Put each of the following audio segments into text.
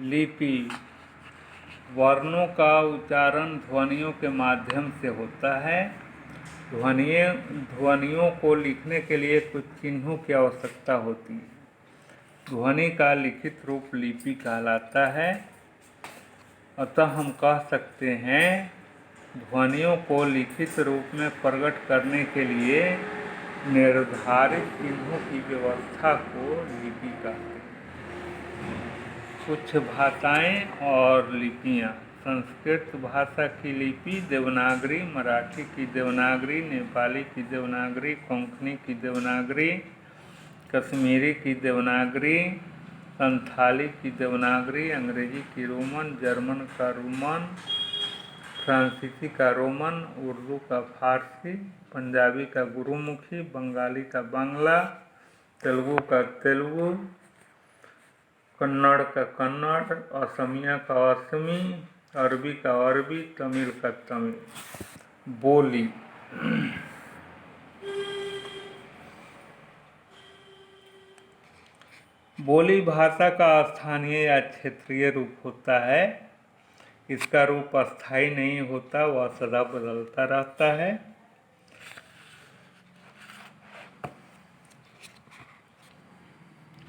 लिपि वर्णों का उच्चारण ध्वनियों के माध्यम से होता है। ध्वनियों को लिखने के लिए कुछ चिन्हों की आवश्यकता होती है। ध्वनि का लिखित रूप लिपि कहलाता है। अतः हम कह सकते हैं ध्वनियों को लिखित रूप में प्रकट करने के लिए निर्धारित चिन्हों की व्यवस्था को लिपि कहते हैं। कुछ भाषाएं और लिपियां। संस्कृत भाषा की लिपि देवनागरी, मराठी की देवनागरी, नेपाली की देवनागरी, कोंकणी की देवनागरी, कश्मीरी की देवनागरी, संथाली की देवनागरी, अंग्रेजी की रोमन, जर्मन का रोमन, फ्रांसीसी का रोमन, उर्दू का फारसी, पंजाबी का गुरुमुखी, बंगाली का बांग्ला, तेलुगु का तेलुगु, कन्नड़ का कन्नड़, असमिया का असमी, अरबी का अरबी, तमिल का तमिल। बोली बोली भाषा का स्थानीय या क्षेत्रीय रूप होता है। इसका रूप अस्थायी नहीं होता, वह सदा बदलता रहता है।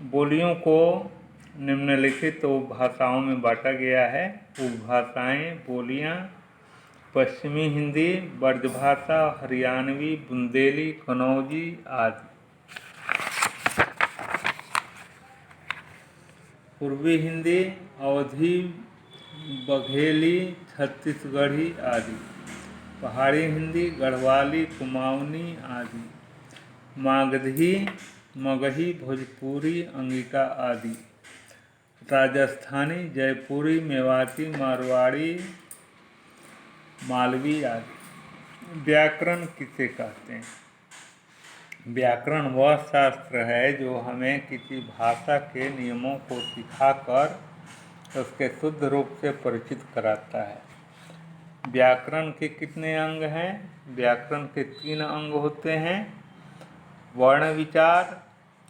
बोलियों को निम्नलिखित उपभाषाओं में बांटा गया है। उपभाषाएं, बोलियां: पश्चिमी हिंदी, ब्रजभाषा, हरियाणवी, बुंदेली, कन्नौजी आदि। पूर्वी हिंदी, अवधी, बघेली, छत्तीसगढ़ी आदि। पहाड़ी हिंदी, गढ़वाली, कुमाऊनी आदि। मागधी, मगही, भोजपुरी, अंगिका आदि। राजस्थानी, जयपुरी, मेवाती, मारवाड़ी, मालवी आदि। व्याकरण किसे कहते हैं? व्याकरण वह शास्त्र है जो हमें किसी भाषा के नियमों को सिखाकर उसके शुद्ध रूप से परिचित कराता है। व्याकरण के कितने अंग हैं? व्याकरण के 3 अंग होते हैं। वर्ण विचार: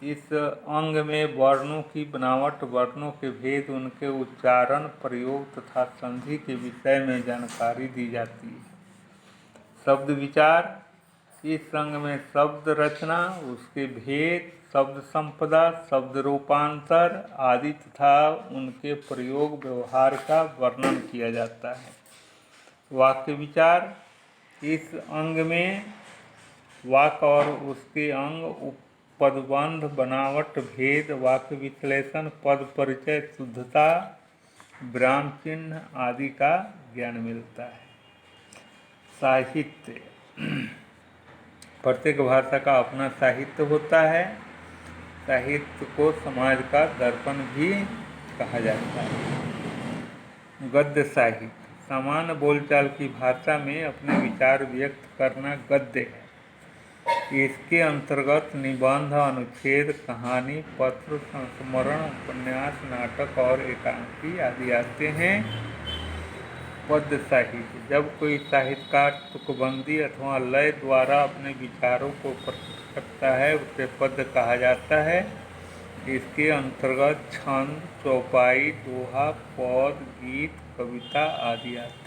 इस अंग में वर्णों की बनावट, वर्णों के भेद, उनके उच्चारण, प्रयोग तथा संधि के विषय में जानकारी दी जाती है। शब्द विचार: इस अंग में शब्द रचना, उसके भेद, शब्द संपदा, शब्द रूपांतर आदि तथा उनके प्रयोग व्यवहार का वर्णन किया जाता है। वाक्य विचार: इस अंग में वाक्य और उसके अंग, पदबंध, बनावट, भेद, वाक्य विश्लेषण, पद परिचय, शुद्धता, विराम चिन्ह आदि का ज्ञान मिलता है। साहित्य: प्रत्येक भाषा का अपना साहित्य होता है। साहित्य को समाज का दर्पण भी कहा जाता है। गद्य साहित्य: सामान्य बोलचाल की भाषा में अपने विचार व्यक्त करना गद्य है। इसके अंतर्गत निबंध, अनुच्छेद, कहानी, पत्र, संस्मरण, उपन्यास, नाटक और एकांकी आदि आते हैं। पद्य साहित्य: जब कोई साहित्यकार तुकबंदी अथवा लय द्वारा अपने विचारों को प्रकट करता है उसे पद्य कहा जाता है। इसके अंतर्गत छंद, चौपाई, दोहा, पद, गीत, कविता आदि आते हैं।